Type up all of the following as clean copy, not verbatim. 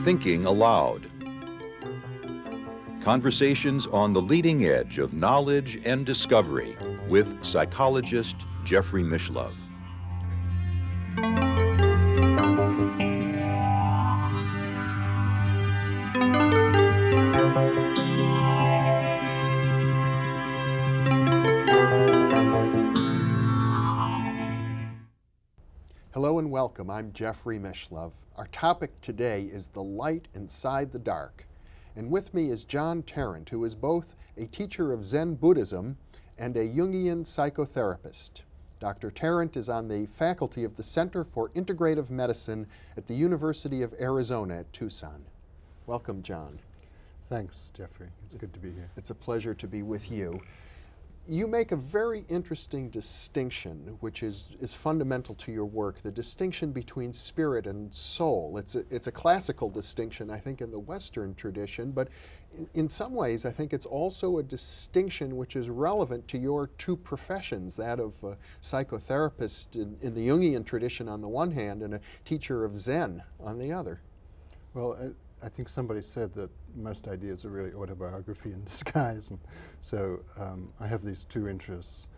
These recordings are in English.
Thinking Aloud. Conversations on the leading edge of knowledge and discovery with psychologist Jeffrey Mishlove. Hello and welcome. I'm Jeffrey Mishlove. Our topic today is the light inside the dark. And with me is John Tarrant, who is both a teacher of Zen Buddhism and a Jungian psychotherapist. Dr. Tarrant is on the faculty of the Center for Integrative Medicine at the University of Arizona at Tucson. Welcome, John. Thanks, Jeffrey. It's good to be here. It's a pleasure to be with you. You make a very interesting distinction, which is fundamental to your work, the distinction between spirit and soul. It's a classical distinction, I think, in the Western tradition, but in some ways, I think it's also a distinction which is relevant to your two professions, that of a psychotherapist in the Jungian tradition on the one hand, and a teacher of Zen on the other. Well, I think somebody said that most ideas are really autobiography in disguise, and so I have these two interests.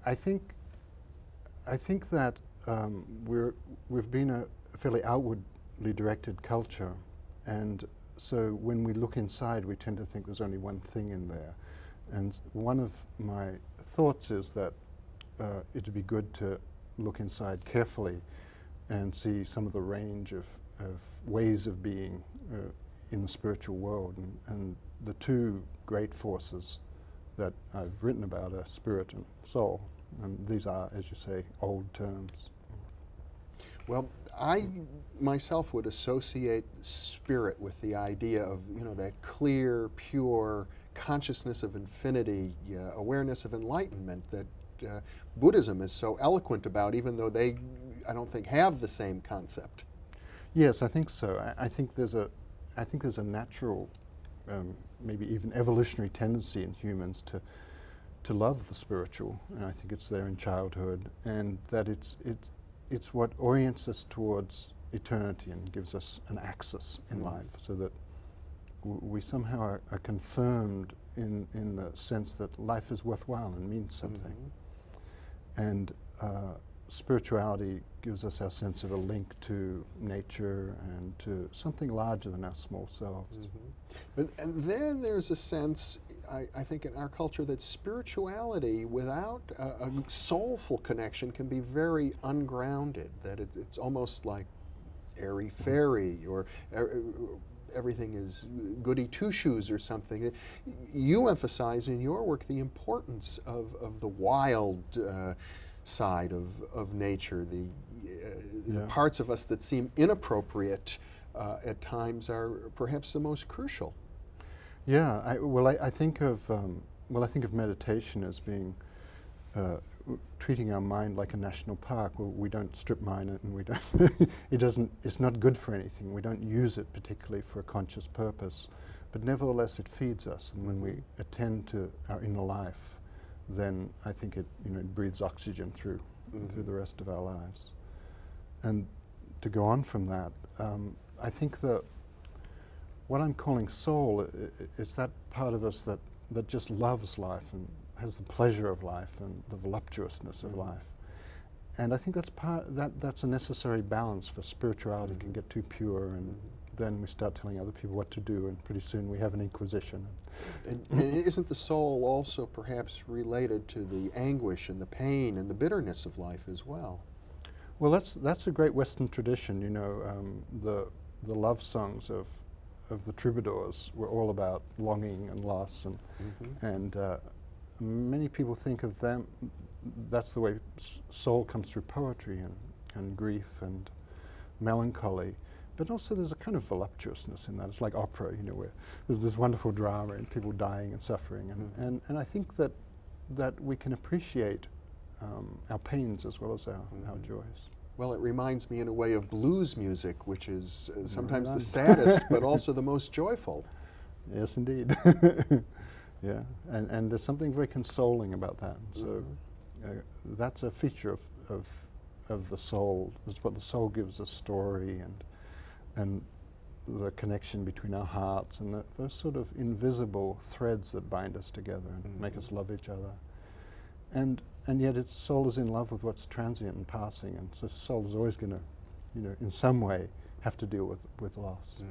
I think that we've been a fairly outwardly directed culture, and so when we look inside, we tend to think there's only one thing in there. And one of my thoughts is that it'd be good to look inside carefully and see some of the range of ways of being in the spiritual world, and the two great forces that I've written about are spirit and soul, and these are, as you say, old terms. Well, I myself would associate spirit with the idea of, that clear, pure consciousness of infinity, awareness of enlightenment that Buddhism is so eloquent about, even though they, I don't think, have the same concept. Yes, I think so. I think there's a natural, maybe even evolutionary tendency in humans to love the spiritual, and I think it's there in childhood, and that it's what orients us towards eternity and gives us an axis in life, so that we somehow are confirmed in the sense that life is worthwhile and means something. And spirituality gives us our sense of a link to nature and to something larger than our small selves. And then there's a sense, I think, in our culture that spirituality without a soulful connection can be very ungrounded, that it's almost like airy-fairy, or everything is goody two-shoes or something. You emphasize in your work the importance of the wild side of nature, the parts of us that seem inappropriate at times are perhaps the most crucial. Yeah, I think of meditation as being treating our mind like a national park where we don't strip mine it, and we don't it's not good for anything. We don't use it particularly for a conscious purpose, but nevertheless it feeds us, and when we attend to our inner life, then I think it breathes oxygen through the rest of our lives. And to go on from that, I think that what I'm calling soul is that part of us that just loves life and has the pleasure of life and the voluptuousness of life. And I think that's a necessary balance, for spirituality can get too pure, and then we start telling other people what to do, and pretty soon we have an inquisition. And isn't the soul also perhaps related to the anguish and the pain and the bitterness of life as well? Well, that's a great Western tradition. The love songs of the troubadours were all about longing and loss, and many people think of them. That's the way soul comes through poetry and grief and melancholy. But also there's a kind of voluptuousness in that. It's like opera, where there's this wonderful drama and people dying and suffering. And I think that we can appreciate our pains as well as our joys. Well, it reminds me in a way of blues music, which is sometimes the saddest, but also the most joyful. Yes, indeed. Yeah, and there's something very consoling about that. So that's a feature of of the soul. It's what the soul gives us, story and the connection between our hearts and those sort of invisible threads that bind us together and make us love each other. And yet its soul is in love with what's transient and passing, and so soul is always going to, in some way have to deal with loss.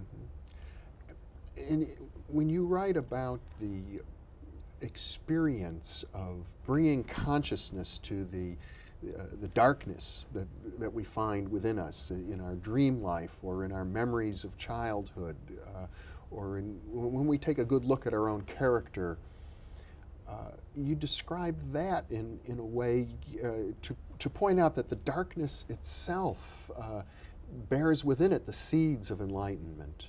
And when you write about the experience of bringing consciousness to the darkness that we find within us in our dream life or in our memories of childhood, or when we take a good look at our own character, you describe that in a way to point out that the darkness itself bears within it the seeds of enlightenment.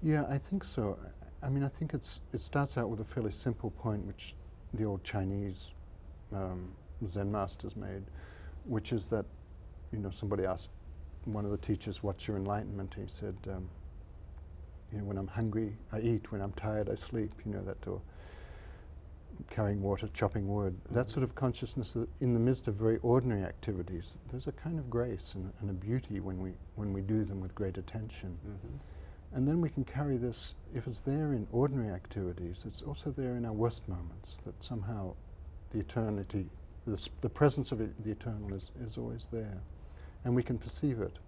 Yeah, I think so. I mean, I think it starts out with a fairly simple point, which the old Chinese Zen masters made, which is that, somebody asked one of the teachers, "What's your enlightenment?" And he said, "When I'm hungry, I eat. When I'm tired, I sleep." That, or carrying water, chopping wood. That sort of consciousness that in the midst of very ordinary activities, there's a kind of grace and a beauty when we do them with great attention. And then we can carry this, if it's there in ordinary activities, it's also there in our worst moments, that somehow the eternity, the presence of the eternal is always there. And we can perceive it.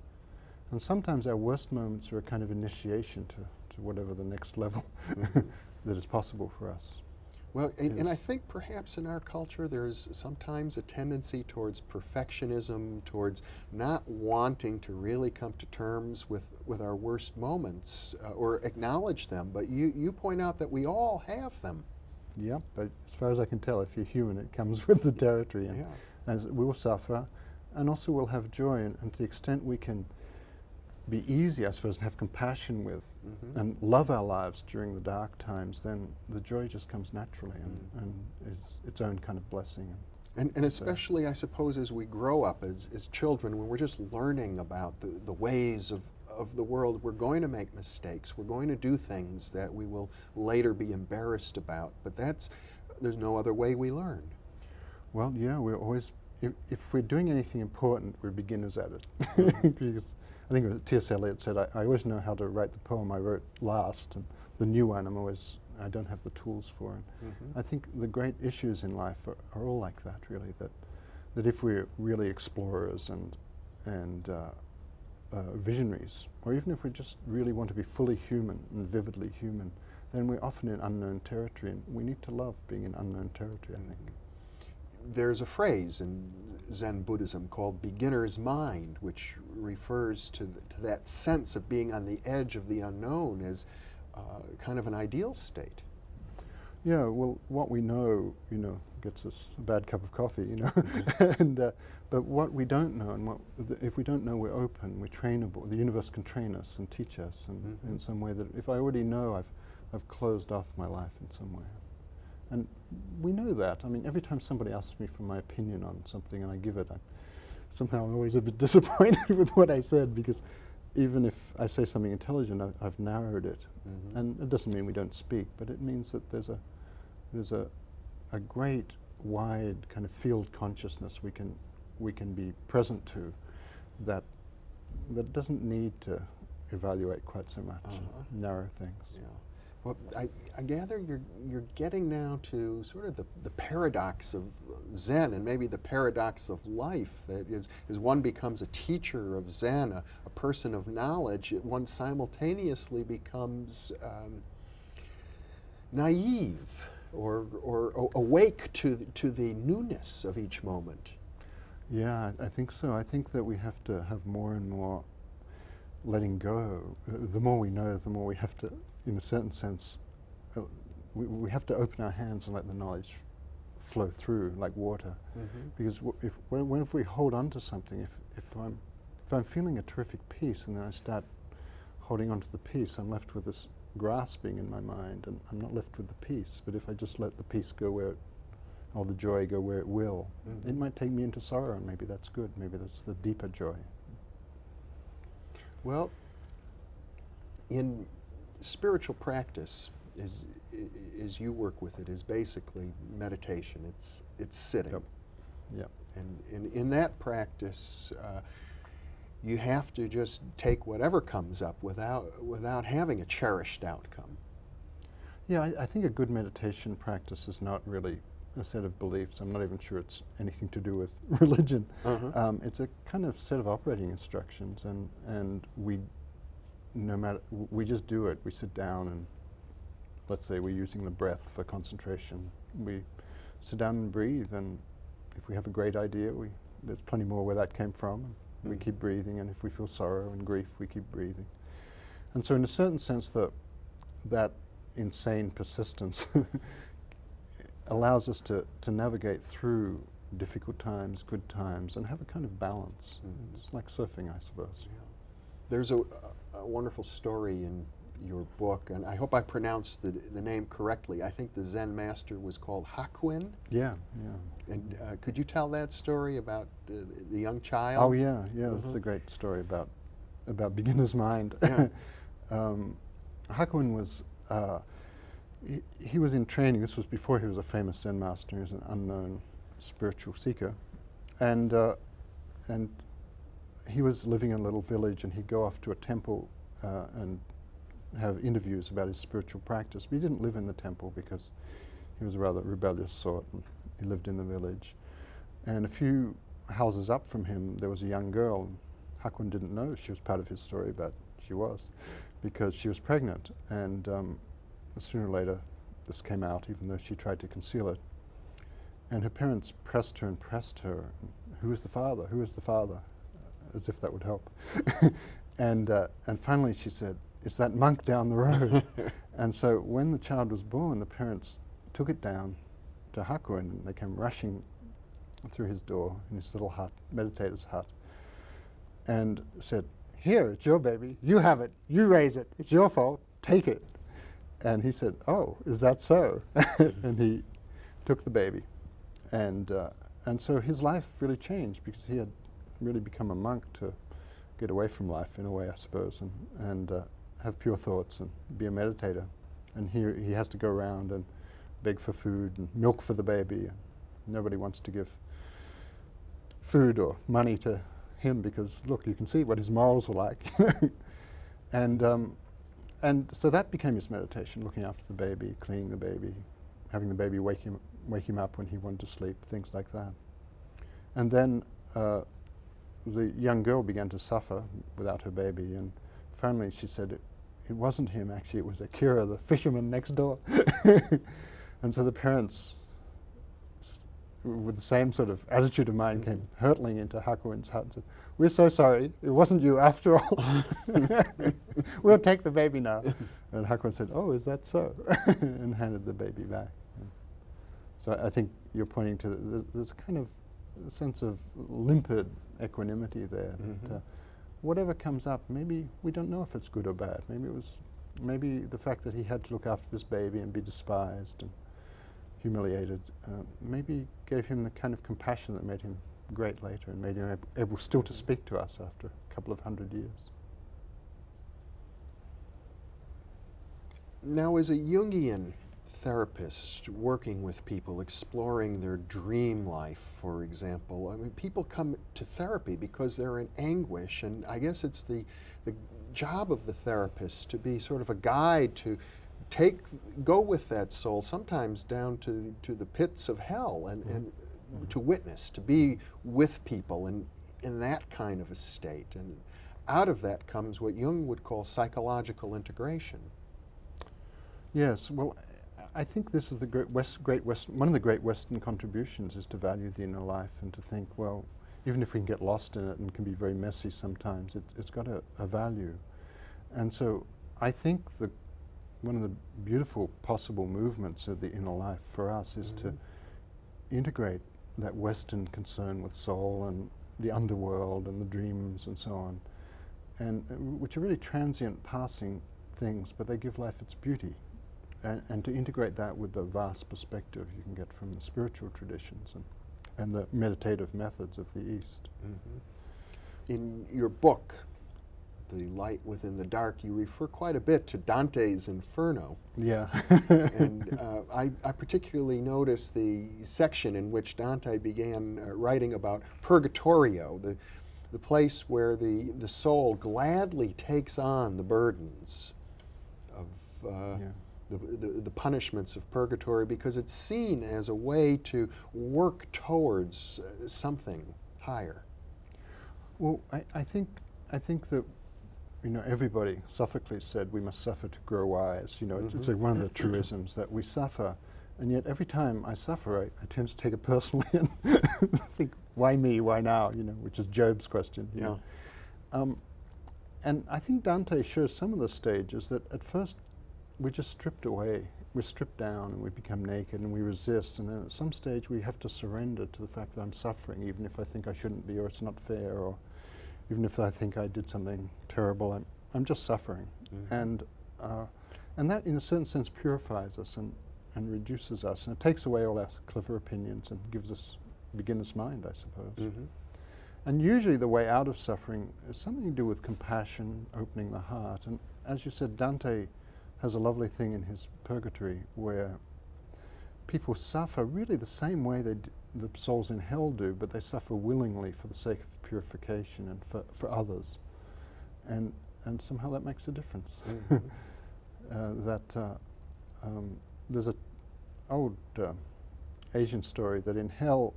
And sometimes our worst moments are a kind of initiation to whatever the next level that is possible for us. Well, and I think perhaps in our culture there's sometimes a tendency towards perfectionism, towards not wanting to really come to terms with our worst moments or acknowledge them. But you point out that we all have them. Yeah, but as far as I can tell, if you're human, it comes with the territory. And we will suffer, and also we'll have joy. And to the extent we can be easy, I suppose, and have compassion with and love our lives during the dark times, then the joy just comes naturally and is its own kind of blessing. And especially, I suppose, as we grow up as children, when we're just learning about the ways of the world, we're going to make mistakes. We're going to do things that we will later be embarrassed about. But there's no other way we learn. Well, yeah, we're always, if we're doing anything important, we're beginners at it. Because I think it was T.S. Eliot said, I always know how to write the poem I wrote last, and the new one I don't have the tools for. And I think the great issues in life are all like that, really, that if we're really explorers and visionaries, or even if we just really want to be fully human and vividly human, then we're often in unknown territory, and we need to love being in unknown territory, I think. There's a phrase in Zen Buddhism called beginner's mind, which refers to that sense of being on the edge of the unknown as kind of an ideal state. Yeah, well, what we know, gets us a bad cup of coffee, and but what we don't know, and if we don't know, we're open, we're trainable. The universe can train us and teach us, and in some way that if I already know, I've closed off my life in some way. And we know that. I mean, every time somebody asks me for my opinion on something and I give it, somehow I'm always a bit disappointed with what I said, because even if I say something intelligent, I've narrowed it. And it doesn't mean we don't speak, but it means that there's a great, wide kind of field consciousness we can be present to that doesn't need to evaluate quite so much, narrow things. Yeah. Well, I gather you're getting now to sort of the paradox of Zen, and maybe the paradox of life, that as one becomes a teacher of Zen, a person of knowledge, one simultaneously becomes naive or awake to the newness of each moment. Yeah, I think so. I think that we have to have more and more letting go. The more we know, the more we have to, in a certain sense, we have to open our hands and let the knowledge flow through like water. Because if we hold on to something, if I'm feeling a terrific peace and then I start holding on to the peace, I'm left with this grasping in my mind, and I'm not left with the peace. But if I just let the peace go or the joy go where it will, it might take me into sorrow, and maybe that's good. Maybe that's the deeper joy. Well, in spiritual practice, as you work with it, is basically meditation. It's sitting. Yep. And in that practice, you have to just take whatever comes up without having a cherished outcome. Yeah, I think a good meditation practice is not really a set of beliefs. I'm not even sure it's anything to do with religion. It's a kind of set of operating instructions, and we just do it. We sit down and, let's say we're using the breath for concentration. We sit down and breathe, and if we have a great idea, there's plenty more where that came from. We keep breathing, and if we feel sorrow and grief, we keep breathing. And so in a certain sense, that insane persistence allows us to navigate through difficult times, good times, and have a kind of balance. It's like surfing, I suppose. Yeah. There's a wonderful story in your book, and I hope I pronounced the name correctly. I think the Zen master was called Hakuin. Yeah. And could you tell that story about the young child? Oh, yeah. This is a great story about beginner's mind. Yeah. Hakuin was, he was in training. This was before he was a famous Zen master. He was an unknown spiritual seeker. And he was living in a little village, and he'd go off to a temple and have interviews about his spiritual practice. But he didn't live in the temple because he was a rather rebellious sort, and he lived in the village. And a few houses up from him, there was a young girl. Hakuin didn't know she was part of his story, but she was, because she was pregnant. And sooner or later, this came out, even though she tried to conceal it. And her parents pressed her and pressed her. Who is the father? Who is the father? As if that would help. And finally she said, "It's that monk down the road." And so when the child was born, the parents took it down to Hakuin, and they came rushing through his door in his little hut, meditator's hut, and said, "Here, it's your baby. You have it. You raise it. It's your fault. Take it." And he said, "Oh, is that so?" And he took the baby. And so his life really changed, because he had really become a monk to get away from life, in a way, I suppose, and have pure thoughts and be a meditator. And here he has to go around and beg for food and milk for the baby. And nobody wants to give food or money to him, because, look, you can see what his morals are like. And so that became his meditation, looking after the baby, cleaning the baby, having the baby wake him up when he wanted to sleep, things like that. And then the young girl began to suffer without her baby, and finally she said it wasn't him, actually, it was Akira, the fisherman next door. And so the parents, with the same sort of attitude of mind, came hurtling into Hakuin's hut and said, "We're so sorry, it wasn't you after all. We'll take the baby now." And Hakuin said, "Oh, is that so?" And handed the baby back. So I think you're pointing to there's a kind of sense of limpid equanimity there. That, whatever comes up, maybe we don't know if it's good or bad. Maybe the fact that he had to look after this baby and be despised and humiliated, maybe gave him the kind of compassion that made him great later, and made him able still to speak to us after a couple of 100 years. Now, as a Jungian therapist working with people, exploring their dream life, for example, I mean, people come to therapy because they're in anguish, and I guess it's the job of the therapist to be sort of a guide to go with that soul, sometimes down to the pits of hell, and to witness, to be with people in that kind of a state. And out of that comes what Jung would call psychological integration. Yes, well, I think this is the one of the great Western contributions, is to value the inner life and to think, well, even if we can get lost in it and can be very messy sometimes, it's got a value. And so I think one of the beautiful possible movements of the inner life for us is to integrate that Western concern with soul and the underworld and the dreams and so on, and which are really transient, passing things, but they give life its beauty. And to integrate that with the vast perspective you can get from the spiritual traditions and the meditative methods of the East. In your book, the light within the dark, you refer quite a bit to Dante's Inferno. Yeah. And I particularly noticed the section in which Dante began writing about Purgatorio, the place where the soul gladly takes on the burdens of the punishments of purgatory, because it's seen as a way to work towards something higher. Well, I think that, everybody, Sophocles said, we must suffer to grow wise. It's like one of the truisms that we suffer, and yet every time I suffer, I tend to take it personally and think, why me, why now, which is Job's question. You know? And I think Dante shows some of the stages that at first we're just stripped away, we're stripped down and we become naked and we resist, and then at some stage we have to surrender to the fact that I'm suffering, even if I think I shouldn't be, or it's not fair, or even if I think I did something terrible, I'm just suffering. And that in a certain sense purifies us and reduces us, and it takes away all our clever opinions and gives us beginner's mind, I suppose. And usually the way out of suffering is something to do with compassion, opening the heart. And as you said, Dante has a lovely thing in his Purgatory where people suffer really the same way the souls in hell do, but they suffer willingly for the sake of purification and for others. And somehow that makes a difference. There's an old Asian story that in hell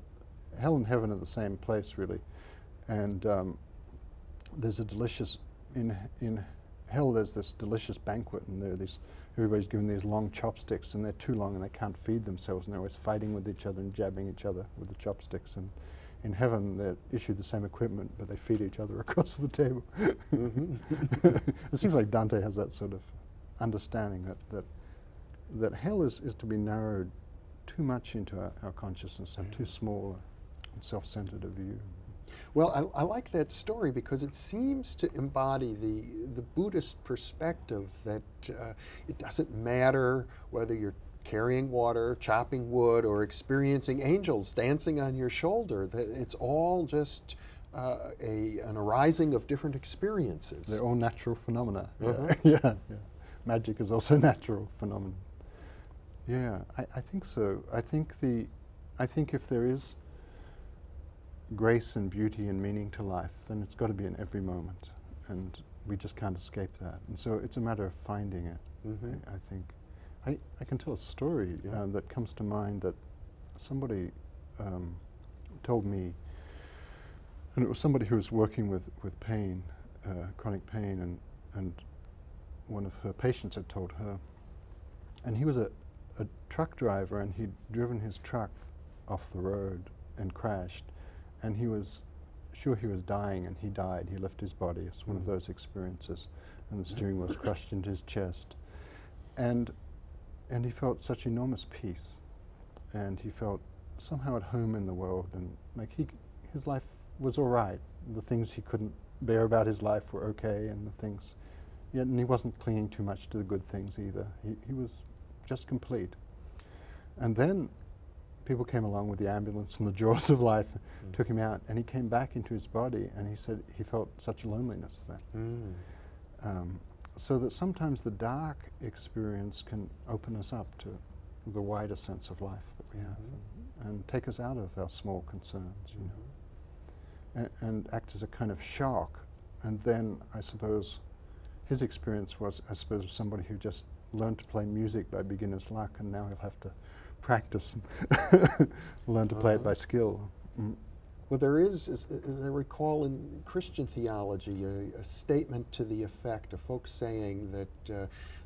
and heaven are the same place, really. And there's a delicious, in hell there's this delicious banquet, and everybody's given these long chopsticks, and they're too long and they can't feed themselves, and they're always fighting with each other and jabbing each other with the chopsticks. And in heaven they're issued the same equipment, but they feed each other across the table. It seems like Dante has that sort of understanding that hell is to be narrowed too much into our consciousness, have too small and self-centered a view. Well, I like that story because it seems to embody the Buddhist perspective that it doesn't matter whether you're carrying water, chopping wood, or experiencing angels dancing on your shoulder. That it's all just an arising of different experiences. They're all natural phenomena. Yeah. Magic is also a natural phenomenon. Yeah, I think so. I think if there is grace and beauty and meaning to life, then it's got to be in every moment, and we just can't escape that. And so it's a matter of finding it. I think I can tell a story that comes to mind that somebody told me, and it was somebody who was working with pain, chronic pain, and one of her patients had told her, and he was a truck driver, and he'd driven his truck off the road and crashed, and he was sure he was dying, and he died. He left his body. It's one of those experiences, and the steering wheel was crushed into his chest, and he felt such enormous peace, and he felt somehow at home in the world, and like his life was all right. The things he couldn't bear about his life were okay, and the things, and he wasn't clinging too much to the good things either. He was just complete. And then people came along with the ambulance and the jaws of life, took him out, and he came back into his body, and he said he felt such loneliness then. So that sometimes the dark experience can open us up to the wider sense of life that we have, and take us out of our small concerns, and act as a kind of shock. And then I suppose his experience was, of somebody who just learned to play music by beginner's luck, and now he'll have to practice and learn to play it by skill. Well, there is, as I recall in Christian theology, a statement to the effect of folks saying that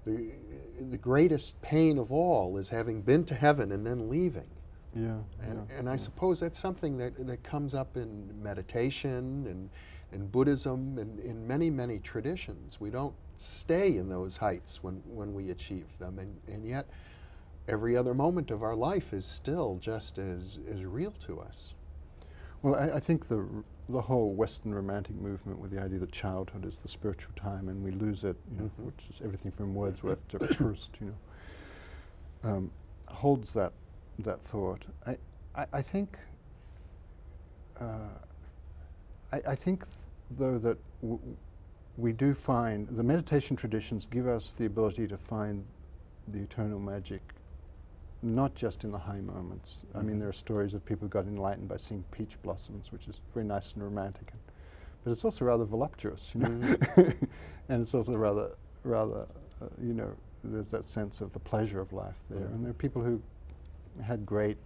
the greatest pain of all is having been to heaven and then leaving. And I suppose that's something that comes up in meditation and Buddhism and in many, many traditions. We don't stay in those heights when we achieve them, and yet every other moment of our life is still just as real to us. Well, I think the whole Western Romantic movement with the idea that childhood is the spiritual time and we lose it, which is everything from Wordsworth to Proust, holds that thought. I think though that we do find the meditation traditions give us the ability to find the eternal magic, not just in the high moments. I mean, there are stories of people who got enlightened by seeing peach blossoms, which is very nice and romantic, but it's also rather voluptuous, you know, and it's also rather, you know, there's that sense of the pleasure of life there. And there are people who had great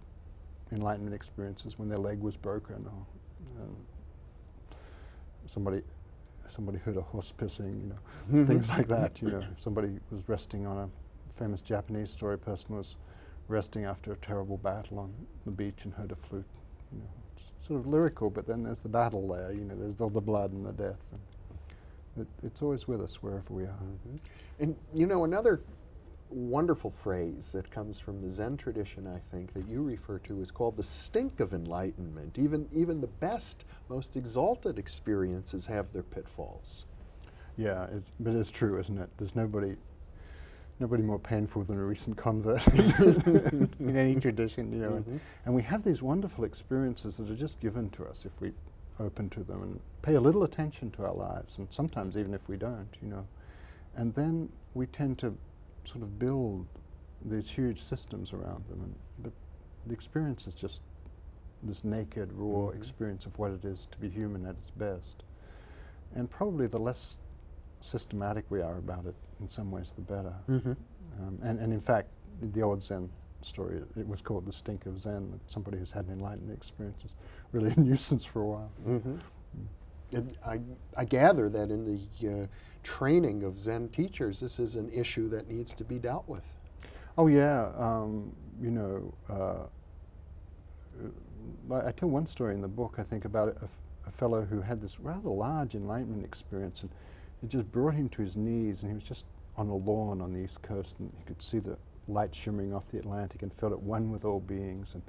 enlightenment experiences when their leg was broken, or somebody heard a horse pissing, you know, things like that. You know, somebody was resting on a famous Japanese story. Person was resting after a terrible battle on the beach and heard a flute. You know, it's sort of lyrical, but then there's the battle there. You know, there's all the blood and the death, and it's always with us wherever we are. And you know, another wonderful phrase that comes from the Zen tradition, I think, that you refer to is called the stink of enlightenment. Even the best, most exalted experiences have their pitfalls. Yeah, but it's true, isn't it? There's nobody more painful than a recent convert in any tradition, you know. And we have these wonderful experiences that are just given to us if we open to them and pay a little attention to our lives, and sometimes even if we don't, you know. And then we tend to sort of build these huge systems around them, but the experience is just this naked, raw experience of what it is to be human at its best. And probably the less systematic we are about it, in some ways, the better. And in fact, the old Zen story, it was called the stink of Zen, that somebody who's had an enlightenment experience is really a nuisance for a while. I gather that in the training of Zen teachers, this is an issue that needs to be dealt with. Oh yeah, you know, I tell one story in the book, I think, about a fellow who had this rather large enlightenment experience, and it just brought him to his knees, and he was just on a lawn on the East Coast, and he could see the light shimmering off the Atlantic and felt at one with all beings. And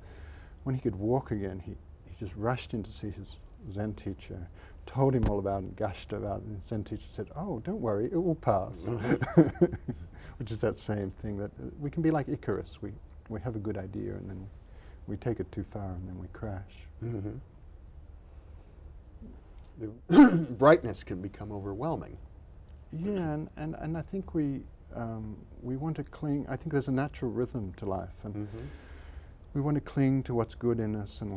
when he could walk again, he just rushed in to see his Zen teacher, told him all about it and gushed about it, and the Zen teacher said, "Oh, don't worry, it will pass." Which is that same thing, that we can be like Icarus. We have a good idea and then we take it too far and then we crash. The brightness can become overwhelming. Yeah, and I think we want to cling. I think there's a natural rhythm to life, and we want to cling to what's good in us and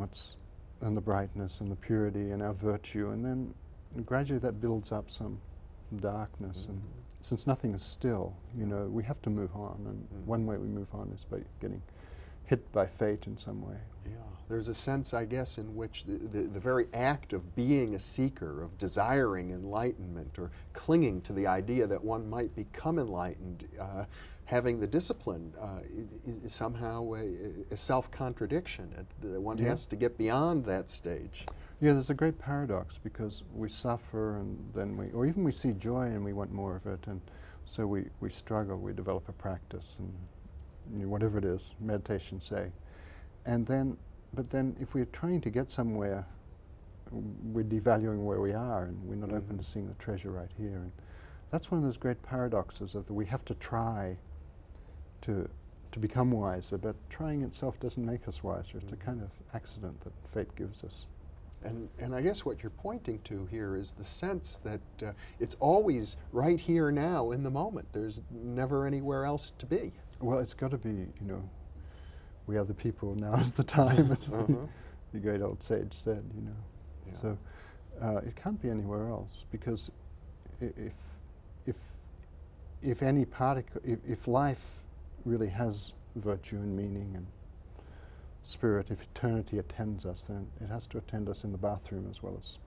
the brightness and the purity and our virtue, and then gradually that builds up some darkness. And since nothing is still, you know, we have to move on, and one way we move on is by getting hit by fate in some way. Yeah, there's a sense, I guess, in which the very act of being a seeker, of desiring enlightenment or clinging to the idea that one might become enlightened, having the discipline is somehow a self-contradiction. One has to get beyond that stage. Yeah, there's a great paradox, because we suffer and then or even we see joy and we want more of it, and so we struggle, we develop a practice, and you know, whatever it is, meditation, say. But then if we're trying to get somewhere, we're devaluing where we are, and we're not open to seeing the treasure right here. And that's one of those great paradoxes of that we have to try to become wiser, but trying itself doesn't make us wiser. It's a kind of accident that fate gives us. And I guess what you're pointing to here is the sense that it's always right here now in the moment. There's never anywhere else to be. Well, it's got to be, you know, we are the people, now is the time, as the great old sage said, you know. Yeah. So it can't be anywhere else, because if any particle, if life really has virtue and meaning and spirit, if eternity attends us, then it has to attend us in the bathroom as well as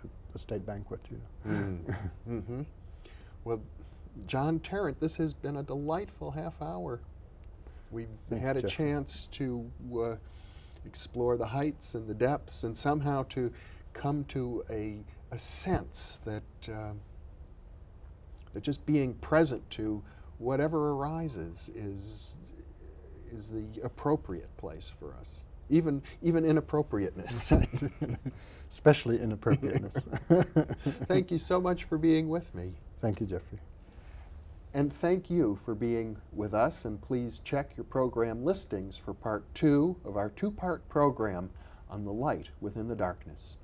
at the state banquet, you know. Well, John Tarrant, this has been a delightful half hour. We've had a chance to explore the heights and the depths, and somehow to come to a sense that that just being present to whatever arises is the appropriate place for us, even inappropriateness. Especially inappropriateness. Thank you so much for being with me. Thank you, Jeffrey. And thank you for being with us, and please check your program listings for part 2 of our 2-part program on the light within the darkness.